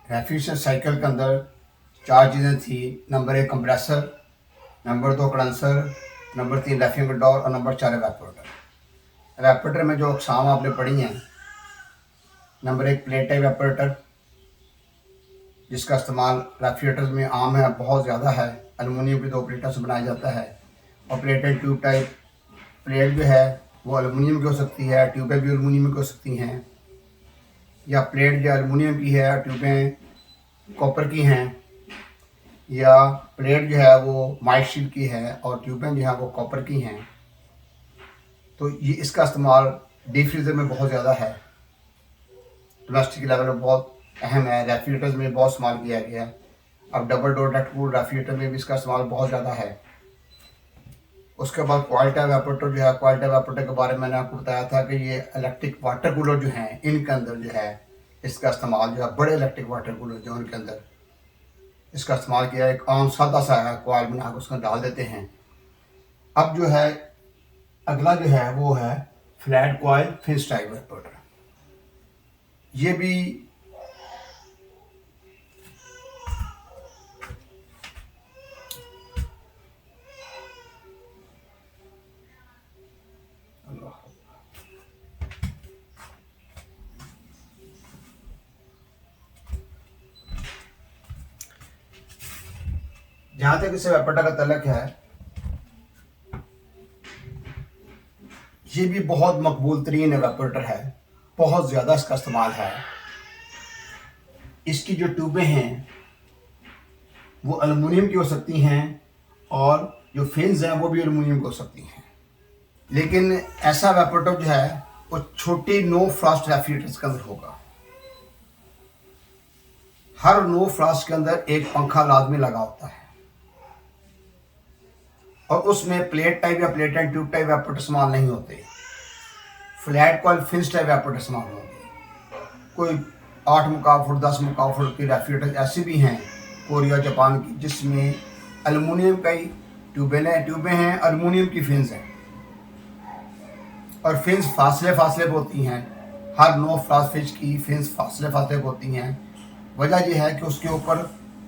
Refrigeration cycle के अंदर 4 चीज़ें थी। Number 1 compressor, number 2 condenser, number 3 रैफिंग डोर और नंबर 4 एवेपोरेटर। एवेपोरेटर में जो अक़साम आपने पढ़ी हैं, नंबर 1 प्लेट टाइप एवेपोरेटर, जिसका इस्तेमाल रेफ्रिजरेटर्स में आम है, बहुत ज़्यादा है। एलुमिनियम की 2 प्लेटों से बनाया जाता है। और plate and tube type plate जो है वो एलुमिनियम की हो सकती है, ट्यूबें भी एलुमिनियम की हो सकती हैं, या प्लेट जो एलुमिनियम की है, ट्यूबें कॉपर की हैं, या प्लेट जो है वो माइट शीट की है और ट्यूबें जो है वो कॉपर की हैं। तो ये इसका इस्तेमाल डीप फ्रीज़र में बहुत ज़्यादा है, प्लास्टिक के लेवल में बहुत अहम है। रेफ्रिजरेटर्स में बहुत इस्तेमाल किया गया है। अब double door duct cooled refrigerator में भी इसका इस्तेमाल बहुत ज़्यादा है। उसके बाद क्वालिटी एवेपोरेटर जो है, क्वालिटी एवेपोरेटर के बारे में मैंने आपको बताया था कि ये इलेक्ट्रिक वाटर कूलर जो हैं, इनके अंदर जो है इसका इस्तेमाल जो है, बड़े इलेक्ट्रिक वाटर कूलर जो उनके अंदर इसका इस्तेमाल किया। एक आम सादा सा है, कॉइल बना के उसमें डाल देते हैं। अब जो है अगला जो है वो है flat coil Finch type evaporator. ये भी जहाँ तक इस एवेपोरेटर का तल्लक है, ये भी बहुत मकबूल तरीन एवेपोरेटर है, बहुत ज़्यादा इसका इस्तेमाल है। इसकी जो ट्यूबें हैं वो एलुमिनियम की हो सकती हैं और जो फिन्स हैं वो भी एलुमिनियम की हो सकती हैं। लेकिन ऐसा एवेपोरेटर जो है वो छोटी नो फ्रॉस्ट रेफ्रिजरेटर्स के अंदर होगा। हर नो फ्रॉस्ट के अंदर एक पंखा लाजमी लगा होता है और उसमें प्लेट टाइप या plate and tube type evaporator इस्तेमाल नहीं होते। Flat coil Finch type evaporator इस्तेमाल होंगे। कोई 8 मुकाम फुट 10 मुकाम फुट की रेफ्रिजरेटर ऐसी भी हैं कोरिया जापान की, जिसमें एलुमिनियम की ट्यूबें हैं, एलुमिनियम की फिन्स हैं और फिन्स फासले फासले पे होती हैं। हर नो फ्रॉस्ट फिश की फिन्स फासले फासले पे होती हैं। वजह यह है कि उसके ऊपर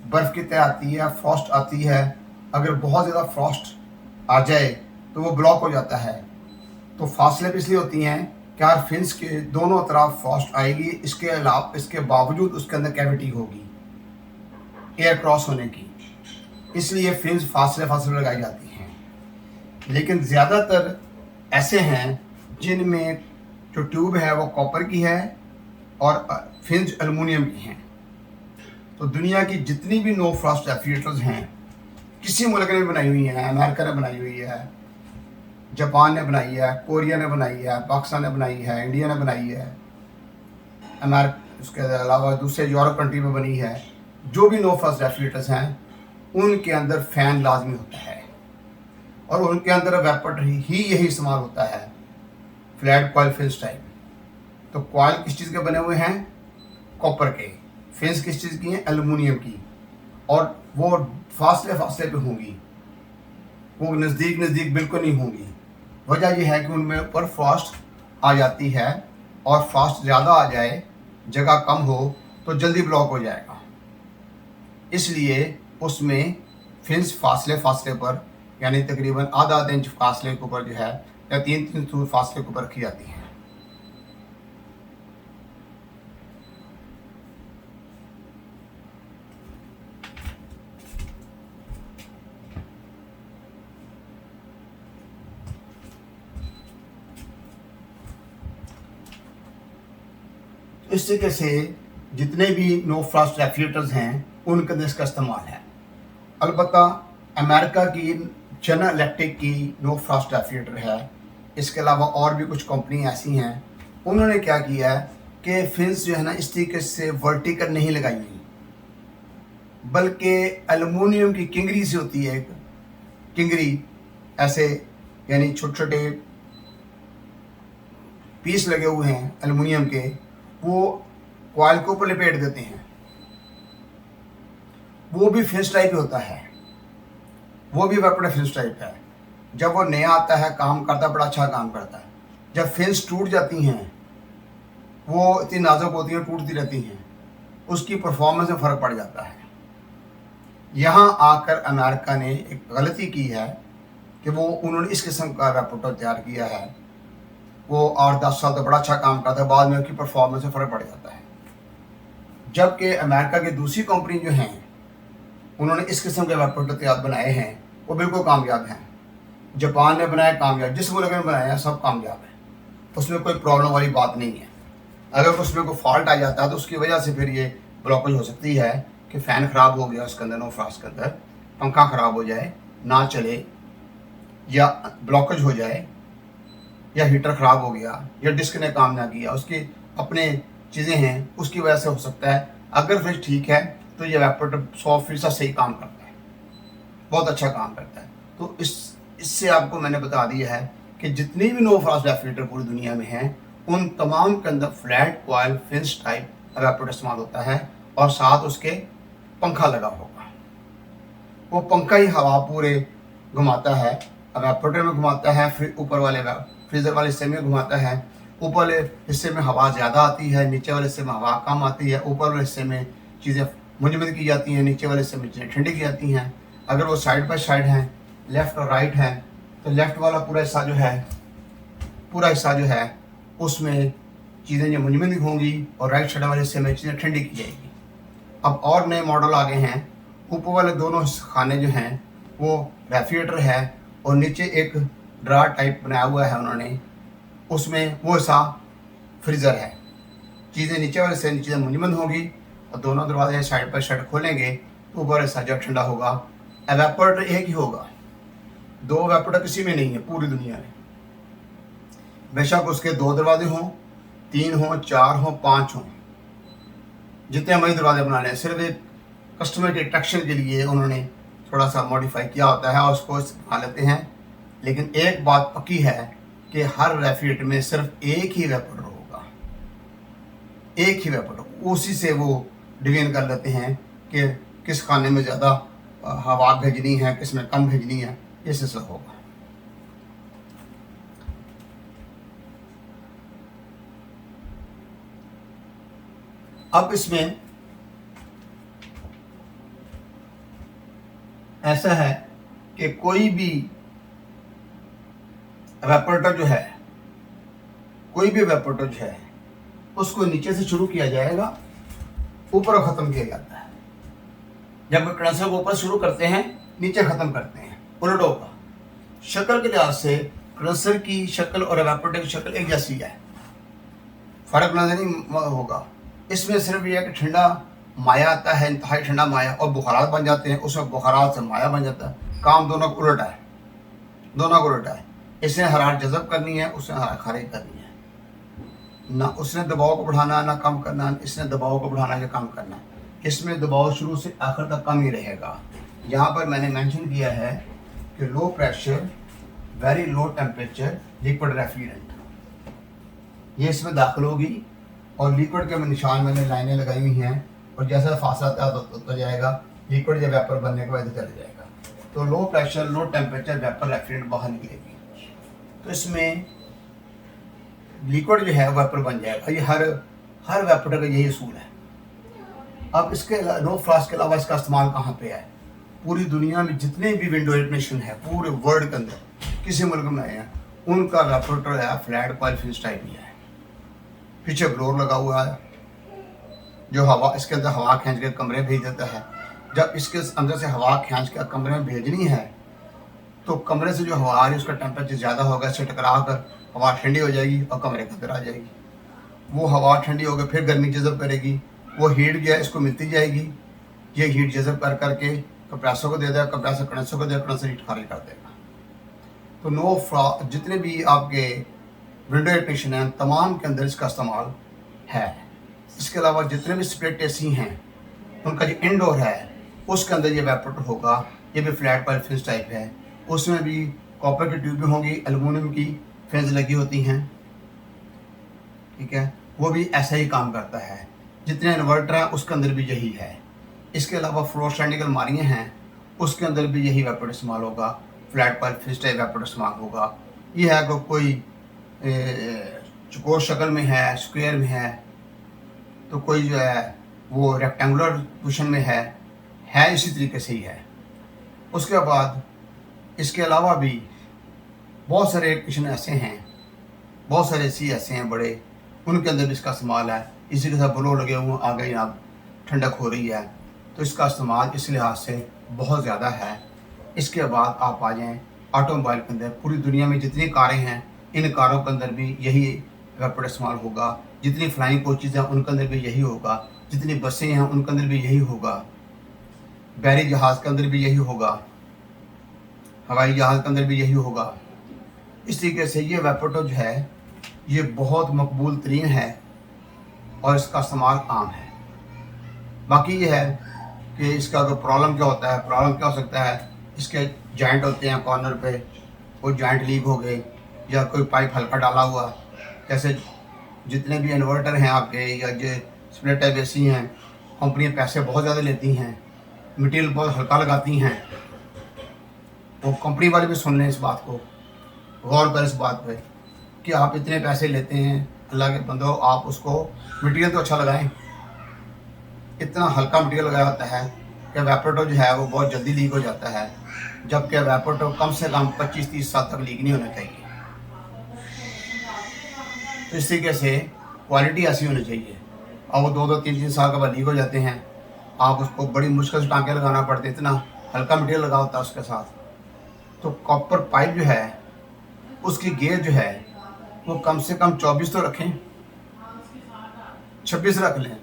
बर्फ़ की तह आती है, फ्रॉस्ट आती है। अगर बहुत ज़्यादा फ्रॉस्ट आ जाए तो वो ब्लॉक हो जाता है। तो फासले भी इसलिए होती हैं कि हर फिन्स के दोनों तरफ फ्रॉस्ट आएगी, इसके बावजूद उसके अंदर कैविटी होगी एयर क्रॉस होने की, इसलिए फिन्स फासले फासले लगाई जाती हैं। लेकिन ज़्यादातर ऐसे हैं जिनमें जो ट्यूब है वो कॉपर की है और फिन्स एलुमिनियम की हैं। तो दुनिया की जितनी भी नो फ्रॉस्ट रेफ्रिजरेटर्स हैं, किसी मुल्क ने बनाई हुई हैं, अमेरिका ने बनाई हुई है, जापान ने बनाई है, कोरिया ने बनाई है, पाकिस्तान ने बनाई है, इंडिया ने बनाई है, उसके अलावा दूसरे यूरोप कंट्री में बनी है, जो भी नो फ्रॉस्ट रेफ्रिजरेटर्स हैं उनके अंदर फ़ैन लाजमी होता है और उनके अंदर एवेपोरेटर ही यही इस्तेमाल होता है, फ्लैट कॉइल फिंच टाइप। तो कॉइल किस चीज़ के बने हुए हैं? कॉपर के। फिंच किस चीज़ की हैं? एलुमिनियम की। और वो फासले फासले पे होंगी, वो नज़दीक नज़दीक बिल्कुल नहीं होंगी। वजह यह है कि उनमें ऊपर फ्रॉस्ट आ जाती है और फ्रॉस्ट ज़्यादा आ जाए, जगह कम हो तो जल्दी ब्लॉक हो जाएगा। इसलिए उसमें फिंच फासले फासले पर, यानी तकरीबन आधा इंच फासले के ऊपर जो है, या 3 फुट फासले के ऊपर रखी जाती है। इस तरीके से जितने भी नो फ्रॉस्ट रेफ्रिजरेटर्स हैं उनके अंदर इसका इस्तेमाल है। अलबत्ता अमेरिका की जनरल इलेक्ट्रिक की नो फ्रॉस्ट रेफ्रिजरेटर है। इसके अलावा और भी कुछ कंपनी ऐसी हैं, उन्होंने क्या किया है कि फिन्स जो है ना इस तरीके से वर्टिकल नहीं लगाई हुई, बल्कि एलुमिनियम की किंगरी से होती है। एक किंगरी ऐसे, यानी छोटे छोटे पीस लगे हुए हैं एलुमिनियम के, वो कॉइल के ऊपर लपेट देते हैं। वो भी फिंच टाइप ही होता है, वो भी एवेपोरेटर फिंच टाइप है। जब वो नया आता है काम करता है, बड़ा अच्छा काम करता है। जब फिंच टूट जाती हैं, वो इतनी नाजुक होती हैं, टूटती रहती हैं, उसकी परफॉर्मेंस में फ़र्क पड़ जाता है। यहाँ आकर अमेरिका ने एक गलती की है कि उन्होंने इस किस्म का एवापोरेटर तैयार किया है। वो 8-10 साल तो बड़ा अच्छा काम करता है, बाद में उसकी परफॉर्मेंस में फ़र्क पड़ जाता है। जबकि अमेरिका की दूसरी कंपनी जो हैं, उन्होंने इस किस्म के एवापोरेटर तैयार बनाए हैं, वो बिल्कुल कामयाब हैं। जापान ने बनाया कामयाब, जिस मुल्क ने बनाया सब कामयाब है, उसमें कोई प्रॉब्लम वाली बात नहीं है। अगर उसमें कोई फॉल्ट आ जाता है तो उसकी वजह से फिर ये ब्लॉकेज हो सकती है कि फ़ैन ख़राब हो गया उसके अंदर, नो फ्रास्ट के अंदर पंखा ख़राब हो जाए, ना चले, या ब्लॉकेज हो जाए, या हीटर ख़राब हो गया, या डिस्क ने काम ना किया, उसकी अपने चीज़ें हैं, उसकी वजह से हो सकता है। अगर फ्रिज ठीक है तो ये एवापोरेटर 100% सही काम करता है, बहुत अच्छा काम करता है। तो इससे आपको मैंने बता दिया है कि जितनी भी नो फ्रॉस्ट रेफ्रिजरेटर पूरी दुनिया में हैं, उन तमाम के अंदर flat coil Finch type evaporator इस्तेमाल होता है, और साथ उसके पंखा लगा होगा। वो पंखा ही हवा पूरे घुमाता है, एवापोरेटर में घुमाता है, फिर ऊपर वाले फ्रीजर वाले हिस्से में घुमाता है। ऊपर वाले हिस्से में हवा ज़्यादा आती है, नीचे वाले हिस्से में हवा कम आती है। ऊपर वाले हिस्से में चीज़ें मुंजमद की जाती हैं, नीचे वाले हिस्से में चीज़ें ठंडी की जाती हैं। अगर वो साइड बाय साइड हैं, लेफ़्ट और राइट है, तो लेफ़्ट वाला पूरा हिस्सा जो है उसमें चीज़ें जो मुंजमद होंगी, और राइट साइड वाले हिस्से में चीज़ें ठंडी की जाएगी। अब और नए मॉडल आ गए हैं, ऊपर वाले दोनों खाने जो हैं वो रेफ्रिजरेटर है, और नीचे एक ड्रा टाइप बनाया हुआ है उन्होंने, उसमें वो हिस्सा फ्रीज़र है। चीज़ें नीचे वाले से चीज़ें मुंजमद होंगी, और दोनों दरवाजे साइड बाय साइड खोलेंगे तो ऊपर हिस्सा जब ठंडा होगा। एवापोरेटर एक ही होगा, 2 एवापोरेटर किसी में नहीं है पूरी दुनिया में। बेशक उसके 2 दरवाजे हों, 3 हों, 4 हों, 5 हों, जितने मर्जी दरवाजे बनाने हैं, सिर्फ एक कस्टमर के अट्रैक्शन के लिए उन्होंने थोड़ा सा मॉडिफाई किया होता है और उसको बना लेते हैं। लेकिन एक बात पक्की है कि हर रेफ्रिजरेटर में सिर्फ एक ही एवापोरेटर होगा, एक ही एवापोरेटर। उसी से वो डिवीजन कर लेते हैं कि किस खाने में ज़्यादा हवा भेजनी है, किस में कम भेजनी है, ये सिलसिला होगा। अब इसमें ऐसा है कि कोई भी एवापोरेटर जो है, उसको नीचे से शुरू किया जाएगा, ऊपर ख़त्म किया जाता है। जब कंडेंसर को ऊपर शुरू करते हैं, नीचे ख़त्म करते हैं, उलट होगा। शक्ल के लिहाज से कंडेंसर की शक्ल और एवापोरेटर की शक्ल एक जैसी है, फ़र्क नजर नहीं होगा। इसमें सिर्फ यह है कि ठंडा माया आता है, इंतहाई ठंडा माया, और बुखारात बन जाते हैं, उसमें बुखारात से माया बन जाता है। काम दोनों को उल्टा है। इसने हरारत जज़ब करनी है, उसने हरारत खारिज करनी है। ना उसने दबाव को बढ़ाना, ना कम करना, इसने दबाव को बढ़ाना या कम करना। इसमें दबाव शुरू से आखिर तक कम ही रहेगा। यहाँ पर मैंने मेंशन किया है कि low pressure very low temperature liquid refrigerant, ये इसमें दाखिल होगी, और लिक्विड के निशान मैंने लाइनें लगाई हुई हैं, और जैसा फासला होता जाएगा लिक्विड या वेपर बनने के बाद चला जाएगा। तो low pressure low temperature vapour refrigerant बाहर निकलेगी, तो इसमें लिक्विड जो है वेपर बन जाएगा। ये हर वेपर का यही असूल है। अब इसके नो फ्रास्ट के अलावा इसका इस्तेमाल कहाँ पे है? पूरी दुनिया में जितने भी विंडो एयर नेशन है, पूरे वर्ल्ड के अंदर किसी मुल्क में आए हैं, उनका एवापोरेटर है फ्लैट कॉइल फिंच टाइप ही है। पीछे ब्लोअर लगा हुआ है जो हवा इसके अंदर हवा खींच के कमरे भेज देता है। जब इसके अंदर से हवा खींच के कमरे में भेजनी है, तो कमरे से जो हवा आ रही है उसका टेम्परेचर ज़्यादा होगा, इससे टकरा कर हवा ठंडी हो जाएगी और कमरे के अंदर आ जाएगी। वो हवा ठंडी होकर फिर गर्मी जज़ब करेगी, वो हीट जो है इसको मिलती जाएगी, ये हीट जज़ब कर करके कंप्रेसर को दे देगा, कंप्रेसर कंडेंसर को देगा, कंडेंसर हीट खारिज कर देगा। तो जितने भी आपके विंडो एयर कंडीशन हैं, तमाम के अंदर इसका इस्तेमाल है। इसके अलावा जितने भी स्प्लिट एसी हैं, उनका जो इंडोर है उसके अंदर ये एवापोरेटर होगा। ये भी फ्लैट कॉइल फिंच टाइप है, उसमें भी कॉपर की ट्यूबें होंगी, एल्युमिनियम की फिंच लगी होती हैं, ठीक है। वो भी ऐसा ही काम करता है। जितने इन्वर्टर हैं उसके अंदर भी यही है। इसके अलावा फ्लोर स्टैंडिंग अलमारियाँ हैं, उसके अंदर भी यही एवापोरेटर इस्तेमाल होगा, flat coil Finch type evaporator इस्तेमाल होगा। ये है कि कोई चौकोर शक्ल में है, स्क्वायर में है, तो कोई जो है वो रेक्टेंगुलर पोजीशन में है इसी तरीके से ही है। उसके बाद इसके अलावा भी बहुत सारे किचन ऐसे हैं, बहुत सारे एसी ऐसे हैं बड़े, उनके अंदर भी इसका इस्तेमाल है। इसी के साथ ब्लो लगे हुए आ गए, आप ठंडक हो रही है, तो इसका इस्तेमाल इस लिहाज से बहुत ज़्यादा है। इसके बाद आप आ जाएँ ऑटोमोबाइल के अंदर। पूरी दुनिया में जितनी कारें हैं, इन कारों के अंदर भी यही एवापोरेटर इस्तेमाल होगा। जितनी फ्लाइंग कोचेज़ हैं उनके अंदर भी यही होगा, जितनी बसें हैं उनके अंदर भी यही होगा, बहरी जहाज़ के अंदर भी यही होगा, हवाई जहाज़ के अंदर भी यही होगा। इस तरीके से ये एवापोरेटर जो है ये बहुत मकबूल तरीन है और इसका इस्तेमाल आम है। बाकी ये है कि इसका अगर प्रॉब्लम क्या होता है, प्रॉब्लम क्या हो सकता है, इसके जॉइंट होते हैं कॉर्नर पे, वो जॉइंट लीक हो गए या कोई पाइप हल्का डाला हुआ, जैसे जितने भी इन्वर्टर हैं आपके या जो स्प्लिट टाइप एसी हैं, कंपनियाँ पैसे बहुत ज़्यादा लेती हैं, मटेरियल बहुत हल्का लगाती हैं, वो कंपनी वाले भी सुन लें इस बात को, गौर करें इस बात पे कि आप इतने पैसे लेते हैं, अल्लाह के बंदो आप उसको मटेरियल तो अच्छा लगाएं। इतना हल्का मटेरियल लगाया होता है कि एवापोरेटर जो है वो बहुत जल्दी लीक हो जाता है, जबकि एवापोरेटर कम से कम 25-30 साल तक लीक नहीं होना चाहिए। तो इस तरीके से क्वालिटी ऐसी होनी चाहिए। और वो 2-2, 3-3 साल के बाद लीक हो जाते हैं, आप उसको बड़ी मुश्किल से टाँके लगाना पड़ते, इतना हल्का मटेरियल लगा होता है उसके साथ। तो कॉपर पाइप जो है उसकी गेज जो है वो कम से कम 24 तो रखें, 26 रख लें।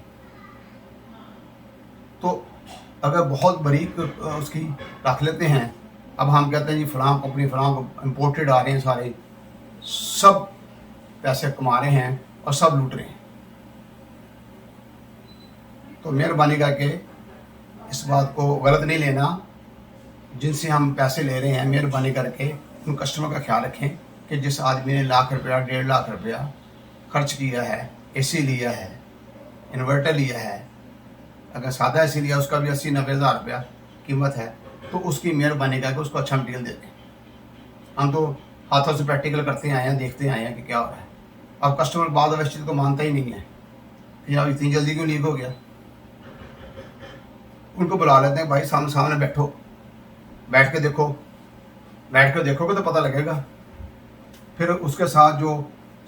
तो अगर बहुत बारीक उसकी रख लेते हैं, अब हम कहते हैं जी फ़लाँ कंपनी फ़लाँ इम्पोर्टेड आ रहे हैं, सारे सब पैसे कमा रहे हैं और सब लूट रहे हैं। तो मेहरबानी करके इस बात को गलत नहीं लेना, जिनसे हम पैसे ले रहे हैं मेहरबानी करके उन कस्टमर का ख्याल रखें कि जिस आदमी ने लाख रुपया 1.5 लाख रुपया खर्च किया है, एसी लिया है, इन्वर्टर लिया है, अगर सादा एसी लिया उसका भी 80-90 हज़ार रुपया कीमत है, तो उसकी मेहरबानी करके उसको अच्छा मटेरियल दे दें। हम तो हाथों से प्रैक्टिकल करते आए हैं, देखते आए हैं कि क्या हो रहा है। अब कस्टमर बाद में इस चीज़ को मानता ही नहीं है कि यार इतनी जल्दी क्यों लीक हो गया। उनको बुला लेते हैं, भाई सामने सामने बैठो, बैठ के देखो, बैठ कर देखोगे तो पता लगेगा। फिर उसके साथ जो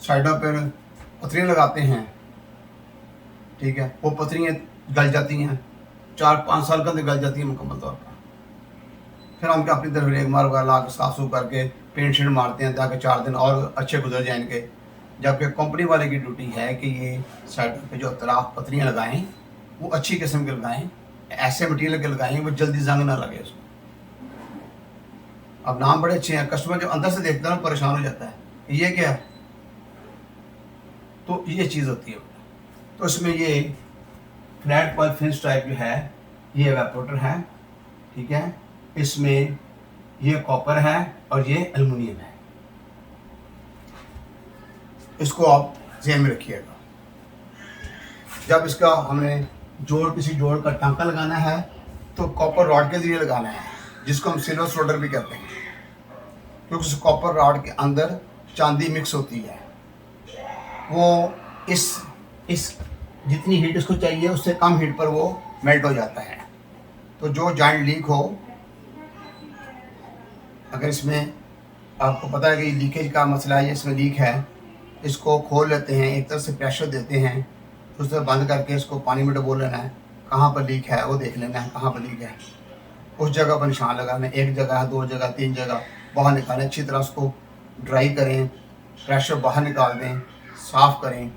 साइडों पर पथरियाँ लगाते हैं, ठीक है, वो पथरियाँ गल जाती हैं, 4-5 साल के अंदर गल जाती हैं मुकम्मल तौर पर। फिर हम क्या अपनी तरफ रेगमार वगैरह ला के साफ सूफ करके पेंट शेंट मारते हैं ताकि 4 दिन और अच्छे गुजर जाए इनके। जबकि कंपनी वाले की ड्यूटी है कि ये साइडों पे जो अतराफ पथरियाँ लगाएं वो अच्छी किस्म के लगाएं, ऐसे मटीरियल के लगाएं वो जल्दी जंग ना लगे उसको। अब नाम बड़े अच्छे हैं, कस्टमर जो अंदर से देखता है ना परेशान हो जाता है, ये क्या है, तो ये चीज़ होती है। तो इसमें ये फ्लैट पॉइंट फिनिश टाइप जो है ये एवापोरेटर है, ठीक है, इसमें ये कॉपर है और ये एल्युमिनियम है। इसको आप ध्यान में रखिएगा। जब इसका हमें किसी जोड़ का टांका लगाना है तो कॉपर रॉड के जरिए लगाना है, जिसको हम सिल्वर सोल्डर भी कहते हैं, क्योंकि उस कॉपर रॉड के अंदर चांदी मिक्स होती है। वो इस जितनी हीट उसको चाहिए उससे कम हीट पर वो मेल्ट हो जाता है। तो जो जॉइंट लीक हो, अगर इसमें आपको पता है कि लीकेज का मसला है, इसमें लीक है, इसको खोल लेते हैं, एक तरफ से प्रेशर देते हैं, तो उसे बंद करके इसको पानी में डुबो लेना है, कहाँ पर लीक है वो देख लेना है, कहाँ पर लीक है, उस जगह पर निशान लगाना है, 1 जगह 2 जगह 3 जगह बाहर निकालें, अच्छी तरह उसको ड्राई करें, प्रेशर बाहर निकाल दें, साफ़ करें।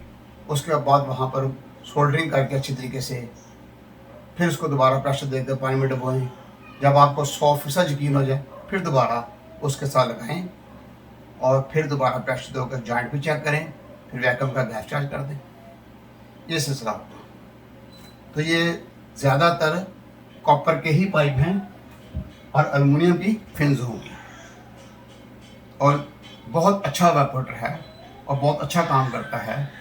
उसके बाद वहाँ पर सोल्डरिंग करके अच्छी तरीके से फिर उसको दोबारा प्रेशर देकर पानी में डुबोएं। जब आपको 100% यकीन हो जाए फिर दोबारा उसके साथ लगाएं और फिर दोबारा प्रेशर देकर जॉइंट भी चेक करें, फिर वैक्यूम का गैस चार्ज कर दें। ये सिलसिला होगा। तो ये ज़्यादातर कॉपर के ही पाइप हैं और एल्युमिनियम की फिन्स होंगी और बहुत अच्छा एवापोरेटर है और बहुत अच्छा काम करता है।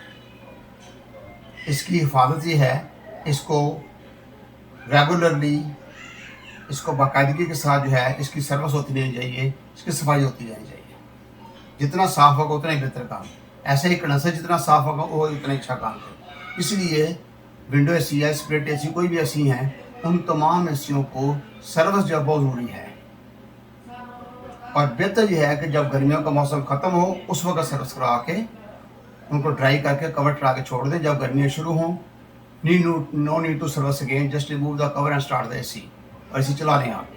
इसकी हिफाजत ये है, इसको रेगुलरली, इसको बाकायदगी के साथ जो है इसकी सर्विस होती रहनी चाहिए, इसकी सफाई होती रहनी चाहिए। जितना साफ़ होगा उतना ही बेहतर काम। ऐसे ही कंडेंसर जितना साफ़ होगा वो उतना अच्छा काम करेगा। इसलिए विंडो एसी है, स्प्लिट एसी, कोई भी एसी हैं, उन तमाम एसियों को सर्विस जो बहुत ज़रूरी है। और बेहतर यह है कि जब गर्मियों का मौसम ख़त्म हो उस वक्त सर्विस करा के उनको ड्राई करके कवर करा के छोड़ दें। जब गर्मियाँ शुरू हों, no need to service again, just remove the cover and start the AC, और इसी चला लें आप।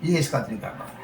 ये इसका तरीका है।